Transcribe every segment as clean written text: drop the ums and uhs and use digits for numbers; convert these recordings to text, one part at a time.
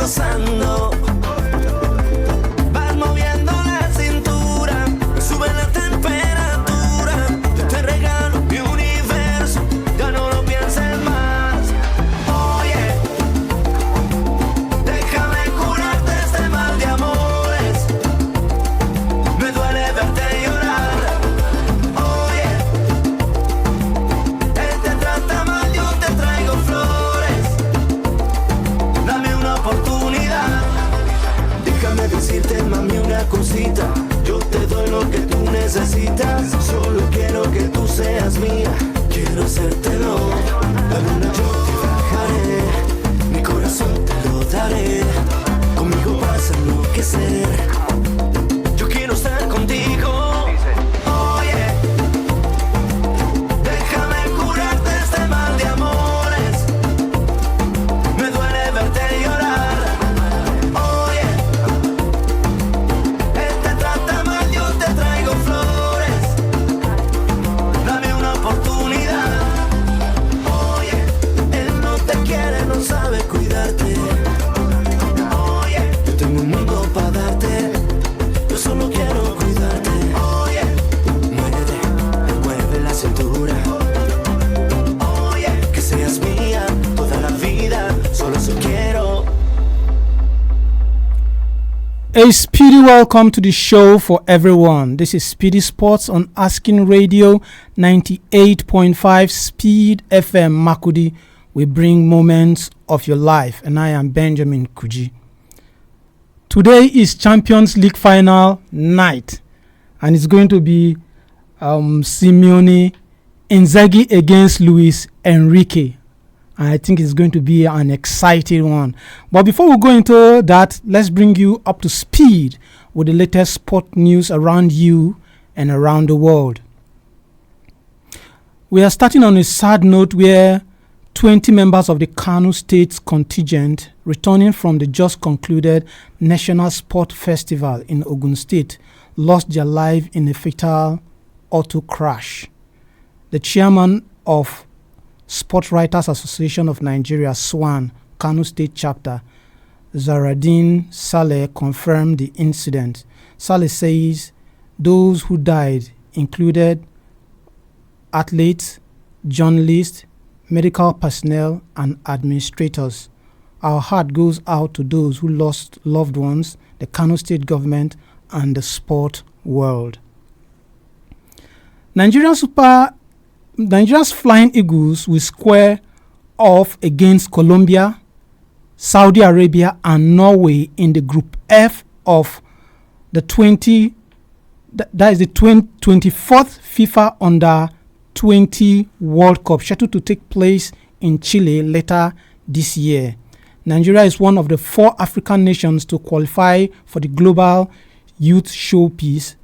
gozando. Vas moviendo la cintura, me sube la temperatura. Yo te regalo mi universo, ya no lo pienses más. Oye, déjame curarte este mal de amores. Me duele verte llorar. Oye, él te trata mal, yo te traigo flores. Dame una oportunidad. Déjame decirte, mami, una cosita. Yo te doy lo que tú necesitas. Solo quiero que tú seas mía. Quiero hacértelo. La luna yo te bajaré. Mi corazón te lo daré. Conmigo vas a enloquecer. Yo quiero estar contigo. Oye, déjame curarte este mal de amores. Me duele verte llorar. Oye, él te trata mal, yo te traigo flores. Dame una oportunidad. Oye, él no te quiere, no sabe cuidarte. Oye, yo tengo un mundo para darte. Yo solo quiero cuidarte. Oye, mueve la cintura. Oye, que seas mía toda la vida. Solo eso quiero. A speedy welcome to the show for everyone. This is SPEEDy Sports on Asking Radio 98.5 Speed FM Makudi. We bring moments of your life, and I am Benjamin Kuji. Today is Champions League final night, and it's going to be Simeone Inzaghi against Luis Enrique. And I think it's going to be an exciting one. But before we go into that, let's bring you up to speed with the latest sport news around you and around the world. We are starting on a sad note where 20 members of the Kano State contingent returning from the just concluded National Sport Festival in Ogun State lost their life in a fatal auto crash. The chairman of Sport Writers Association of Nigeria, SWAN, Kano State Chapter, Zaradin Saleh, confirmed the incident. Saleh says those who died included athletes, journalists, medical personnel, and administrators. Our heart goes out to those who lost loved ones, the Kano State government, and the sport world. Nigeria's Flying Eagles will square off against Colombia, Saudi Arabia, and Norway in the Group F of the 24th FIFA Under-20 World Cup, scheduled to take place in Chile later this year. Nigeria is one of the 4 African nations to qualify for the Global Youth Showpiece,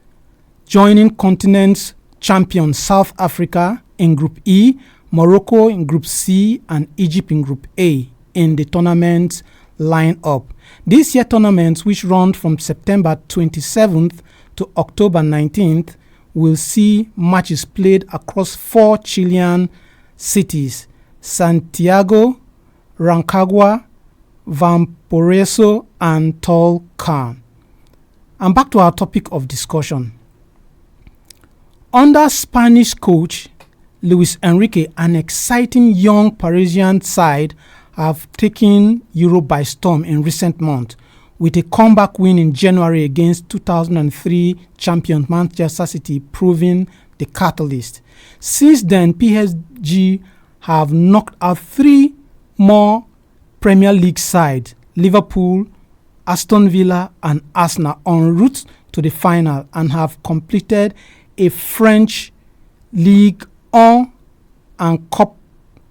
joining continent's champion South Africa in Group E, Morocco in Group C, and Egypt in Group A in the tournament lineup. This year's tournament, which runs from September 27th to October 19th, will see matches played across 4 Chilean cities: Santiago, Rancagua, Valparaiso, and Tulcán. And back to our topic of discussion. Under Spanish coach Luis Enrique, an exciting young Parisian side have taken Europe by storm in recent months, with a comeback win in January against 2003 champion Manchester City proving the catalyst. Since then, PSG have knocked out 3 more Premier League sides, Liverpool, Aston Villa, and Arsenal, en route to the final, and have completed a French Ligue 1 and Cup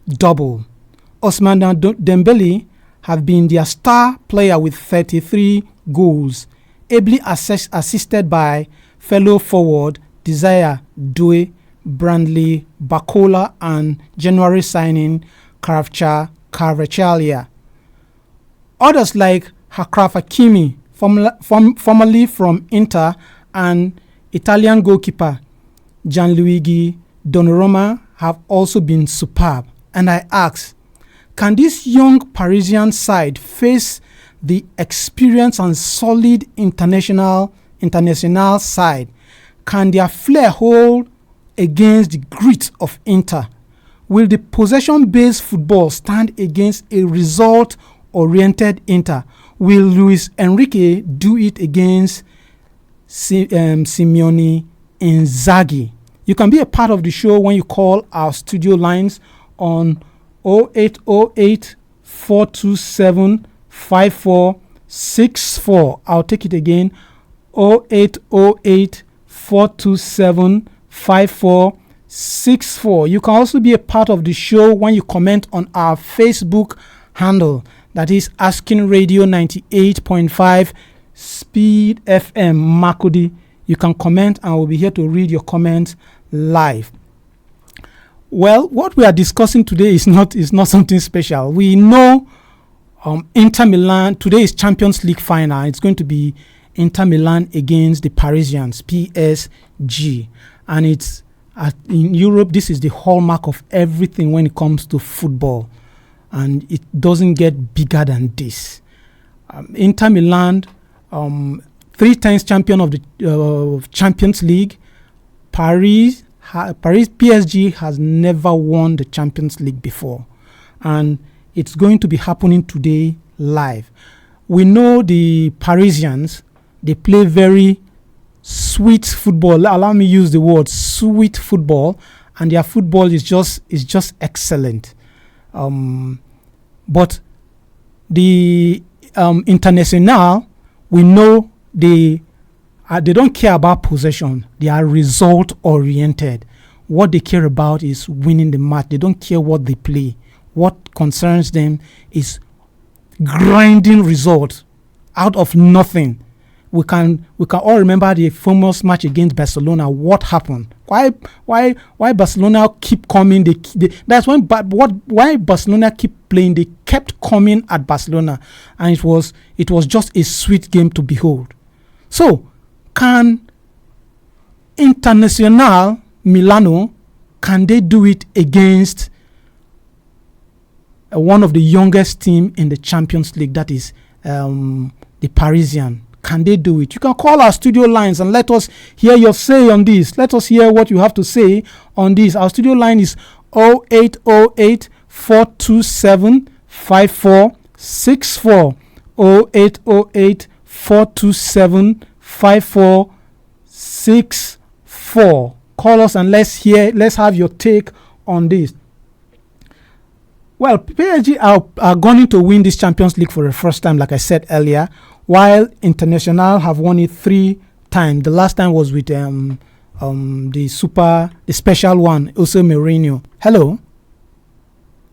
double. Ousmane Dembele have been their star player with 33 goals, ably assisted by fellow forward Desire Doué, Brandley Bacola, and January signing Kvaratskhelia. Others like Achraf Hakimi, formerly from Inter, and Italian goalkeeper Gianluigi Donnarumma have also been superb. And I ask, can this young Parisian side face the experienced and solid international side? Can their flair hold against the grit of Inter? Will the possession-based football stand against a result-oriented Inter? Will Luis Enrique do it against Simeone Inzaghi? You can be a part of the show when you call our studio lines on 0808 427 5464. I'll take it again, 0808 427 5464. You can also be a part of the show when you comment on our Facebook handle, that is Asking Radio 98.5 Speed FM Makudi. You can comment and we'll be here to read your comments live. Well, what we are discussing today is not something special. We know Inter Milan, today is Champions League final. It's going to be Inter Milan against the Parisians, PSG. And it's in Europe, this is the hallmark of everything when it comes to football. And it doesn't get bigger than this. Inter Milan, 3 times champion of the Champions League. PSG has never won the Champions League before. And it's going to be happening today live. We know the Parisians, they play very sweet football. Allow me use the word sweet football, and their football is just excellent. But the International, we know they don't care about possession. They are result oriented. What they care about is winning the match. They don't care what they play. What concerns them is grinding results out of nothing. We can all remember the famous match against Barcelona. What happened? Why Barcelona keep coming? That's when. But why Barcelona keep playing? They kept coming at Barcelona, and it was just a sweet game to behold. So, can International Milano, can they do it against one of the youngest team in the Champions League? That is the Parisian. Can they do it? You can call our studio lines and let us hear your say on this. Let us hear what you have to say on this. Our studio line is 0808 427 5464. 0808 427 5464. Call us and let's have your take on this. Well, PSG are going to win this Champions League for the first time, like I said earlier, while International have won it 3 times. The last time was with the special one, Jose Mourinho. Hello?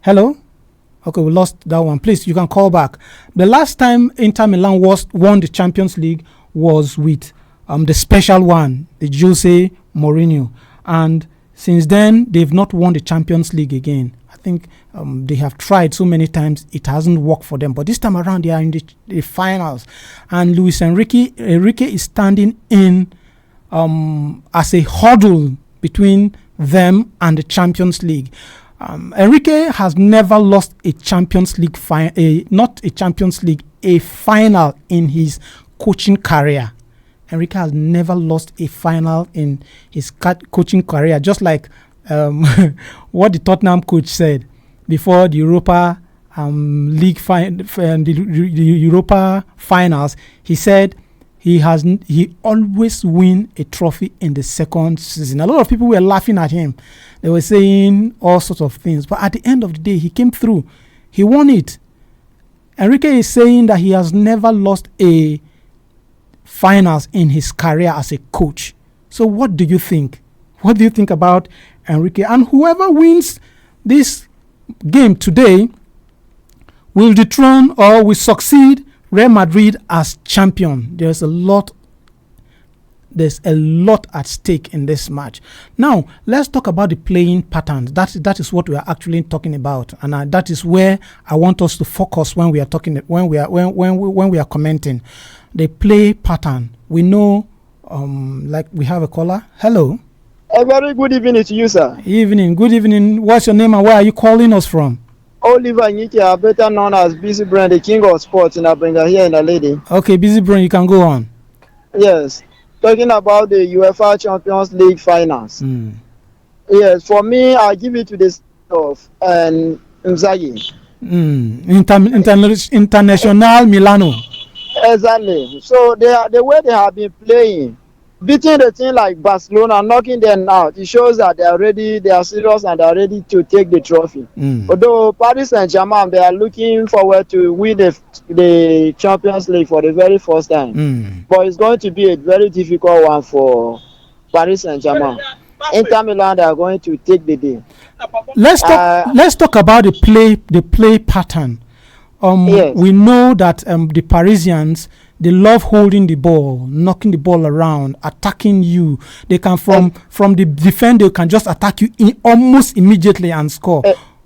Okay, we lost that one. Please, you can call back. The last time Inter Milan won the Champions League was with the special one, the Jose Mourinho. And since then, they've not won the Champions League again. I think they have tried so many times, it hasn't worked for them. But this time around, they are in the finals. And Luis Enrique is standing in as a hurdle between them and the Champions League. Enrique has never lost a Champions League a final in his coaching career. Enrique has never lost a final in his coaching career, just like what the Tottenham coach said before the Europa League the Europa finals. He said he always win a trophy in the second season. A lot of people were laughing at him. They were saying all sorts of things, but at the end of the day, he came through. He won it. Enrique is saying that he has never lost a finals in his career as a coach. So what do you think? What do you think about Enrique? And whoever wins this game today will dethrone or will succeed Real Madrid as champion. There's a lot at stake in this match. Now, let's talk about the playing patterns. That is what we are actually talking about, and that is where I want us to focus when we are talking, when we are commenting. The play pattern. We know, like we have a caller. Hello. A very good evening to you, sir. Evening. Good evening. What's your name and where are you calling us from? Oliver Nyike, better known as Busy Brand, the king of sports in Abringa here in the lady. Okay, Busy Brain, you can go on. Yes, talking about the UEFA Champions League finals. Yes, for me, I give it to the of Mzagi. International Milano. Exactly. So the way they have been playing, beating the team like Barcelona, knocking them out, it shows that they are serious and they are ready to take the trophy. Although Paris Saint-Germain, they are looking forward to win the Champions League for the very first time. But it's going to be a very difficult one for Paris Saint-Germain. Inter Milan, they are going to take the day. Let's talk about the play pattern. Yes. We know that the Parisians, they love holding the ball, knocking the ball around, attacking you. They can from the defender can just attack you almost immediately and score.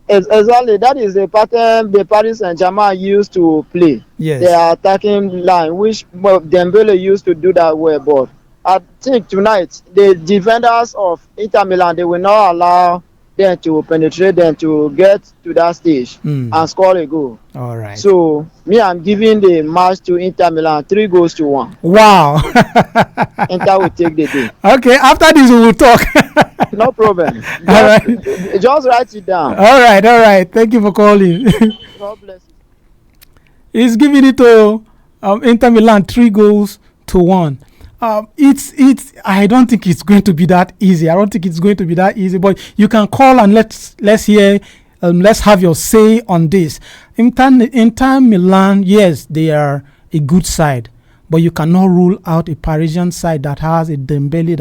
Exactly, that is the pattern the Paris Saint-Germain used to play. Yes. They are attacking line, which Dembele used to do that way. But I think tonight the defenders of Inter Milan, they will not allow them to penetrate them to get to that stage and score a goal. All right. So me, I'm giving the match to Inter Milan 3-1. Wow. Inter will take the day. Okay, after this we will talk. No problem. Just write it down. All right. Thank you for calling. God bless you. He's giving it to Inter Milan 3-1. It's I don't think it's going to be that easy. But you can call and let's hear. Let's have your say on this. Inter Milan, yes, they are a good side, but you cannot rule out a Parisian side that has a Dembele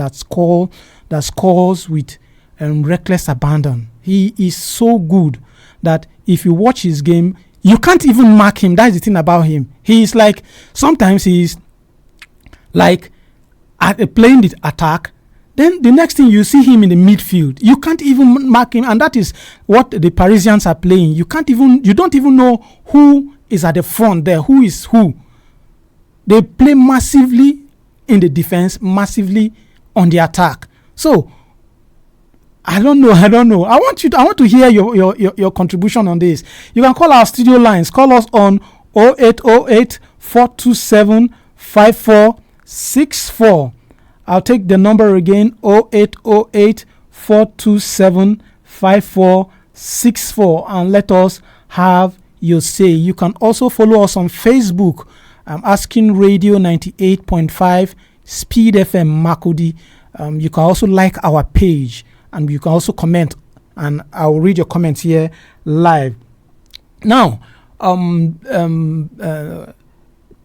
that scores with reckless abandon. He is so good that if you watch his game, you can't even mark him. That's the thing about him. He is like, sometimes he's like playing the attack, then the next thing you see him in the midfield. You can't even mark him, and that is what the Parisians are playing. You don't even know who is at the front there, who is who. They play massively in the defense, massively on the attack. So I don't know. I want to hear your contribution on this. You can call our studio lines. Call us on 0808 427 5464. I'll take the number again, 0808 427 5464, and let us have your say. You can also follow us on Facebook. I'm asking Radio 98.5 Speed FM Makudi. You can also like our page, and you can also comment, and I'll read your comments here live. Now,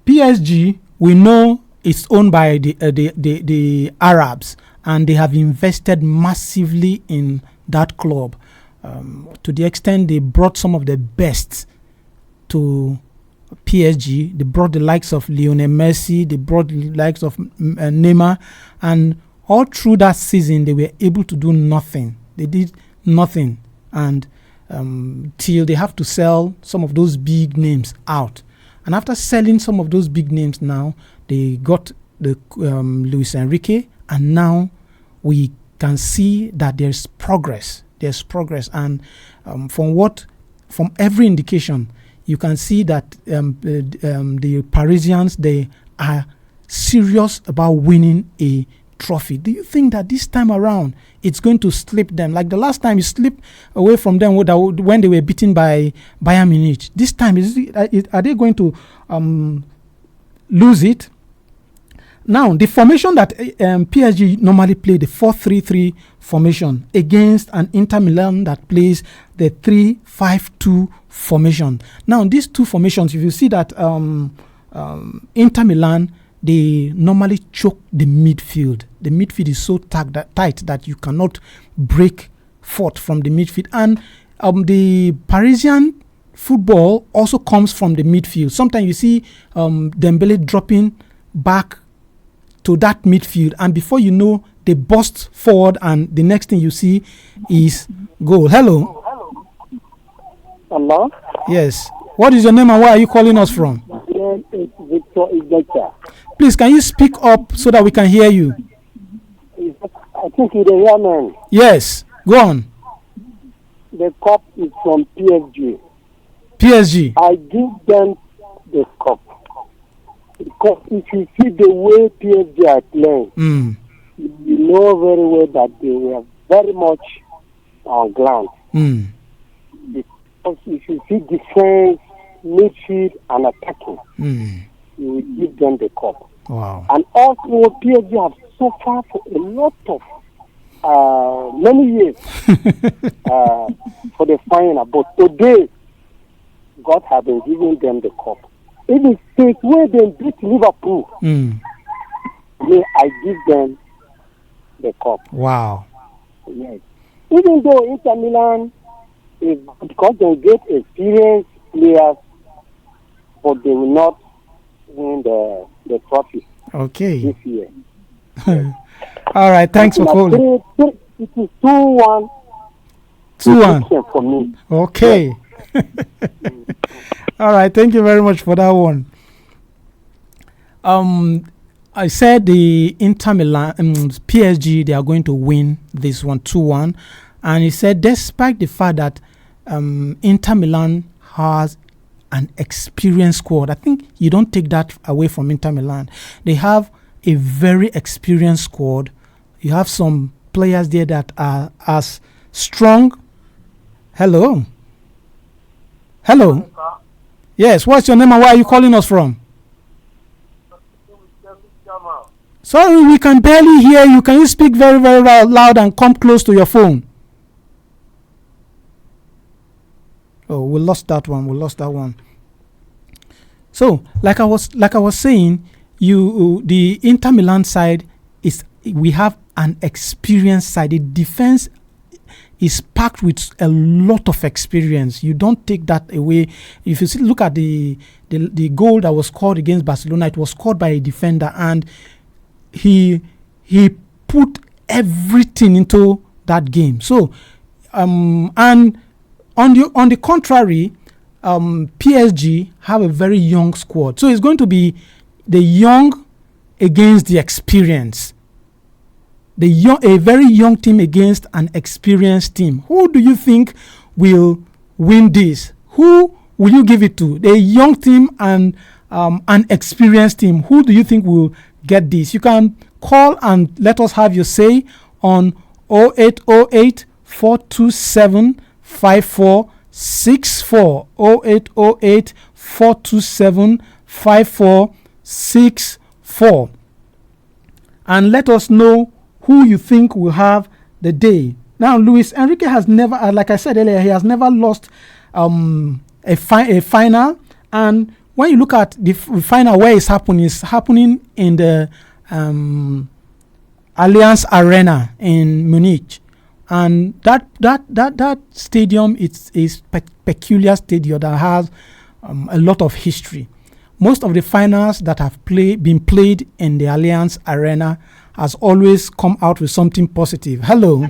PSG, we know it's owned by the Arabs, and they have invested massively in that club, to the extent they brought some of the best to PSG. They brought the likes of Lionel Messi, they brought the likes of Neymar, and all through that season they were able to do nothing. They did nothing, and till they have to sell some of those big names out. And after selling some of those big names, now they got the Luis Enrique, and now we can see that there's progress. And from every indication, you can see that the Parisians, they are serious about winning a trophy. Do you think that this time around it's going to slip them like the last time it slipped away from them when they were beaten by Bayern Munich? This time, are they going to lose it? Now, the formation that PSG normally play, the 4-3-3 formation, against an Inter Milan that plays the 3-5-2 formation. Now, these two formations, if you see that Inter Milan, they normally choke the midfield. The midfield is so tight that you cannot break forth from the midfield. And the Parisian football also comes from the midfield. Sometimes you see Dembele dropping back to that midfield, and before you know, they burst forward, and the next thing you see is goal. Hello. Hello? Yes. What is your name and where are you calling us from? Yes, it's Victor. Please, can you speak up so that we can hear you? I think you're the real man. Yes. Go on. The cup is from PSG. PSG. I give them the cup. Because if you see the way PSG are playing, you know very well that they were very much on ground. Because if you see defense, midfield, and attacking, you will give them the cup. Wow. And also, PSG have suffered for a lot of many years for the final. But today, God has been giving them the cup. It is the way they beat Liverpool. Me, I give them the cup. Wow. Yes. Even though Inter Milan is because they get experienced players, but they will not win the trophy. Okay. This year. All right. Thanks for calling. It is 2-1. 2-1 for me. Okay. All right. Thank you very much for that one. I said the Inter Milan, PSG, they are going to win this one 2-1, and he said despite the fact that Inter Milan has an experienced squad, I think you don't take that away from Inter Milan. They have a very experienced squad. You have some players there that are as strong. Hello. Yes, what's your name and where are you calling us from? Sorry, we can barely hear you. Can you speak very, very loud and come close to your phone? Oh, we lost that one. So, like I was saying, the Inter Milan side we have an experienced side. The defense is packed with a lot of experience. You don't take that away. If you look at the goal that was scored against Barcelona, it was scored by a defender, and he put everything into that game. So, and on the contrary, PSG have a very young squad. So it's going to be the young against the experience. A very young team against an experienced team. Who do you think will win this? Who will you give it to? The young team and an experienced team. Who do you think will get this? You can call and let us have your say on 0808 427 5464. 0808 427 5464. And let us know who you think will have the day. Now, Luis Enrique has never, like I said earlier, he has never lost a final. And when you look at the final where it's happening in the Allianz Arena in Munich. And that stadium is peculiar stadium that has a lot of history. Most of the finals that have been played in the Allianz Arena has always come out with something positive. Hello.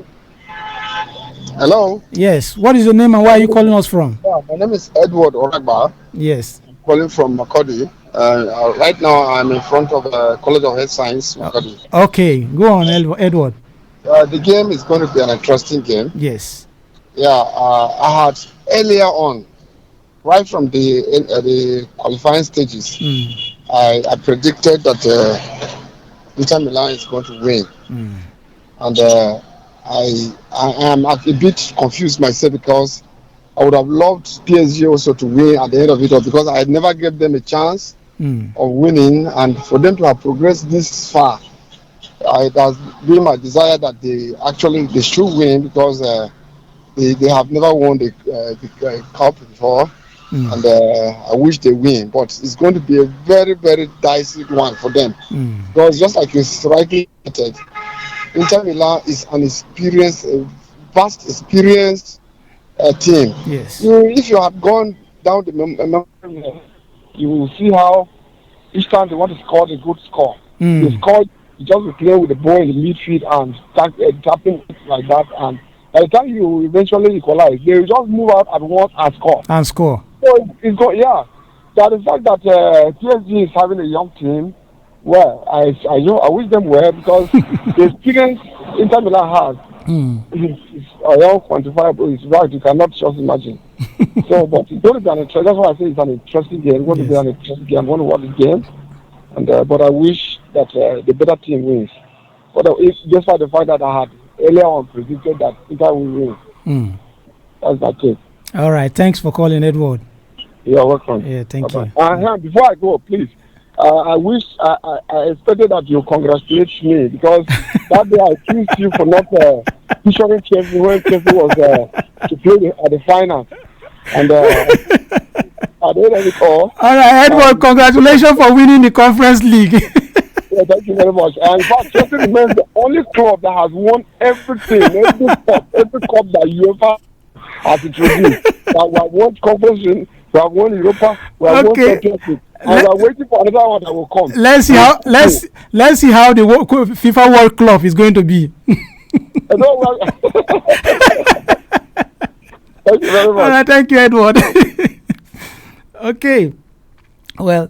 Hello. Yes. What is your name and where are you calling us from? Yeah, my name is Edward Oragba. Yes. I'm calling from Makodi. Right now, I'm in front of College of Health Science, Makodi. Okay. Go on, Edward. The game is going to be an interesting game. Yes. Yeah. I had earlier on, right from the qualifying stages, I predicted that Inter Milan is going to win. And I am a bit confused myself because I would have loved PSG also to win at the end of it all, because I had never gave them a chance of winning, and for them to have progressed this far, it has been my desire that they should win, because they have never won the cup before. And I wish they win, but it's going to be a very, very dicey one for them. Because just like you rightly stated, Inter Milan is an experienced, vast experienced team. Yes. If you have gone down the memory, you will see how each time they want to score a good score, they score, just be playing with the ball in the midfield and tapping like that, and by the time you eventually equalize, they will just move out at once and score. So it's got, yeah. So the fact that PSG is having a young team, well, I wish them well, because the experience Inter Milan has, It's unquantifiable. It's right. You cannot just imagine. So, but it's going to be an interesting. That's why I say it's an interesting game. It's going to be an interesting game. I'm going to watch the game, and but I wish that the better team wins. But if just by the fact that I had earlier on predicted that Inter will win, that's my case. All right. Thanks for calling, Edward. You're welcome. Yeah, thank you. Before I go, please. I wish I expected that you congratulate me because that day I accused you for not featuring Chelsea when Chelsea was to play at the final. And I didn't have it all. All right, Edward, congratulations for winning the Conference League. Yeah, thank you very much. And in fact, Chelsea remains the only club that has won everything, every cup that UEFA has introduced. That we have won Conference League, we have won Europa, we have won Champions League. And we are waiting for another one that will come. Let's see how the FIFA World Club is going to be. Thank you very much. All right, thank you, Edward. Okay. Well,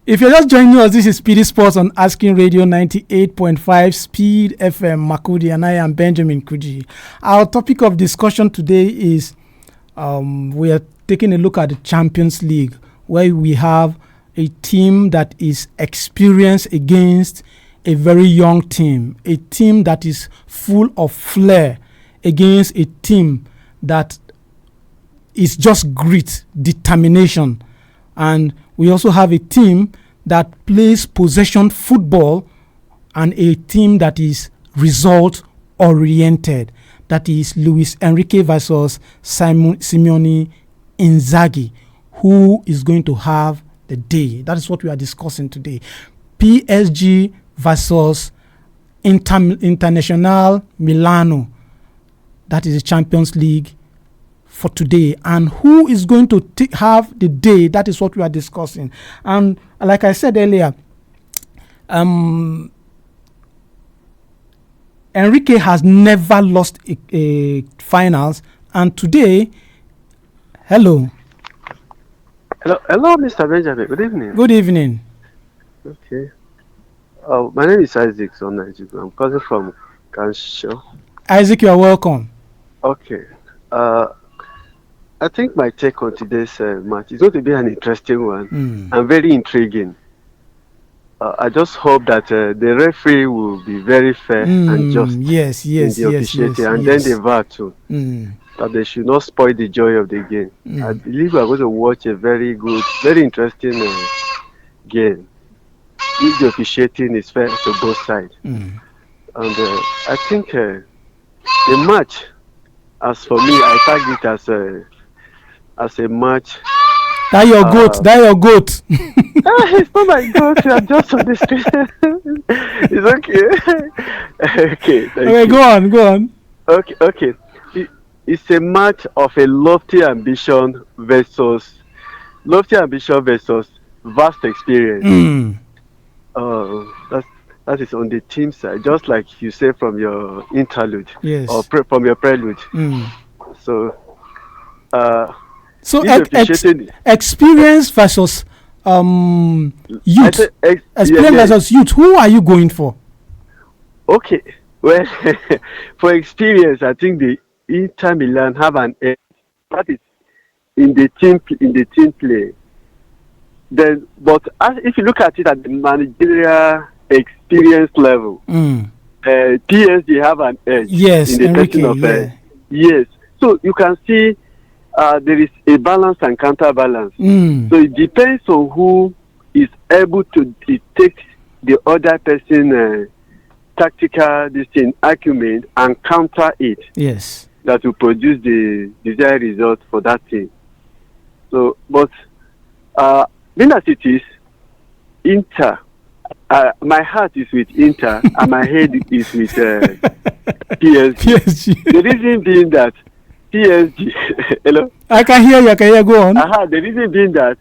if you're just joining us, this is Speedy Sports on Asking Radio 98.5 Speed FM Makudi, and I am Benjamin Kuji. Our topic of discussion today is we are taking a look at the Champions League, where we have a team that is experienced against a very young team, a team that is full of flair against a team that is just grit, determination. And we also have a team that plays possession football and a team that is result oriented. That is Luis Enrique versus Simeone Inzaghi. Who is going to have the day? That is what we are discussing today. PSG versus International Milano. That is the Champions League for today. And who is going to have the day? That is what we are discussing. And like I said earlier, Enrique has never lost a finals. And today, hello, Mr. Benjamin. Good evening. Good evening. Okay. My name is Isaac Sonajibu. I'm calling from Kansho. Isaac, you are welcome. Okay. I think my take on today's match is going to be an interesting one and very intriguing. I just hope that the referee will be very fair and just in the officiating, and then the VAR too. That they should not spoil the joy of the game. I believe we are going to watch a very good, very interesting game. If the officiating is fair to both sides. And I think the match, as for me, I tag it as a match. That your goat. It's not my goat. I'm just on the street. It's okay. Okay. Okay, you. Go on. Okay. It's a match of a lofty ambition versus vast experience. That is on the team side, just like you say from your interlude, or from your prelude. So experience versus youth. Experience versus youth. Who are you going for? Okay, well, for experience, I think the Inter Milan have an edge. That is in the team play. Then, but if you look at it at the managerial experience level, PSG have an edge. Yes, in the person of yes. So you can see there is a balance and counterbalance. So it depends on who is able to detect the other person tactical acumen and counter it. Yes. That will produce the desired result for that team. So, but being as it is, Inter, my heart is with Inter and my head is with PSG. The reason being that PSG, hello? I can hear you, go on. The reason being that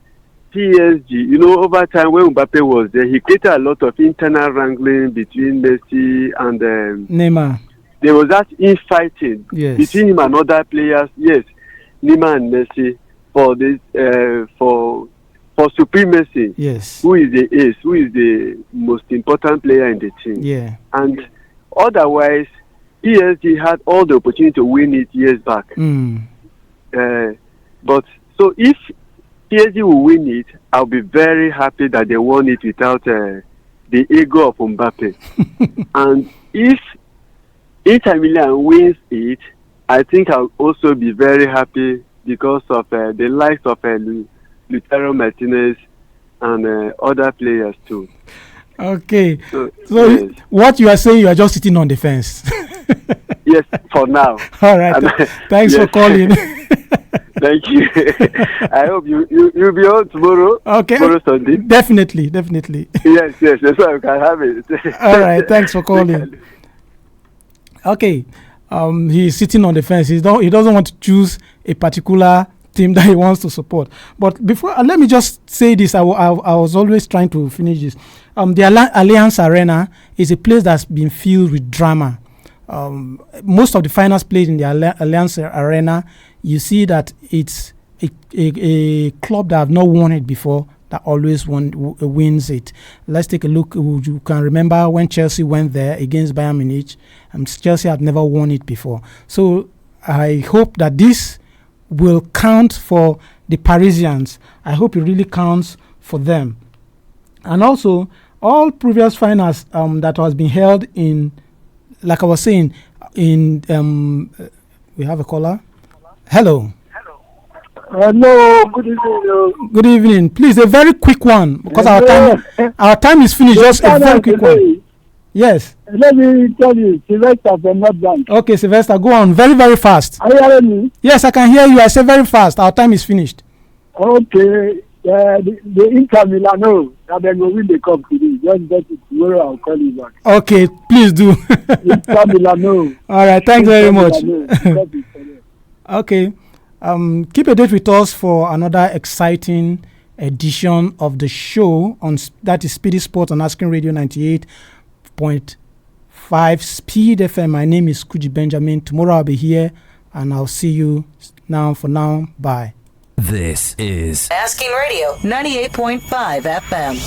PSG, over time when Mbappe was there, he created a lot of internal wrangling between Messi and Neymar. There was that infighting between him and other players. Yes, Neymar and Messi for this for supremacy. Yes. Who is the ace? Who is the most important player in the team? Yeah. And otherwise, PSG had all the opportunity to win it years back. But so if PSG will win it, I'll be very happy that they won it without the ego of Mbappe. And if Inter Milan wins it, I think I'll also be very happy because of the likes of Lautaro Martinez and other players too. Okay. So yes. What you are saying, you are just sitting on the fence. Yes, for now. All right. Thanks for calling. Thank you. I hope you'll be on tomorrow. Okay. Tomorrow Sunday. Definitely. Yes. That's why we can have it. All right. Thanks for calling. Okay. He's sitting on the fence. He doesn't want to choose a particular team that he wants to support. But before, let me just say this. I was always trying to finish this. The Allianz Arena is a place that's been filled with drama. Most of the finals played in the Allianz Arena, you see that it's a club that have not won it before that always wins it. Let's take a look. You can remember when Chelsea went there against Bayern Munich, and Chelsea had never won it before. So I hope that this will count for the Parisians. I hope it really counts for them. And also, all previous finals that has been held in, like I was saying, in we have a caller. Hello. Hello. Good evening. Good evening. Please, a very quick one because our time is finished. Just a very quick one. Yes. Let me tell you, Sylvester from North Bank. Okay, Sylvester, go on. Very, very fast. Are you hearing me? Yes, I can hear you. I say very fast. Our time is finished. Okay. The Inter Milan, that they will win the cup today. Just get it tomorrow. I'll call you back. Okay, please do. Inter Milan, All right, thanks very much. Okay. Keep a date with us for another exciting edition of the show that is SPEEDy Sports on Asking Radio 98.5 Speed FM. My name is Kuji Benjamin. Tomorrow I'll be here and I'll see you now. For now, bye. This is Asking Radio 98.5 FM.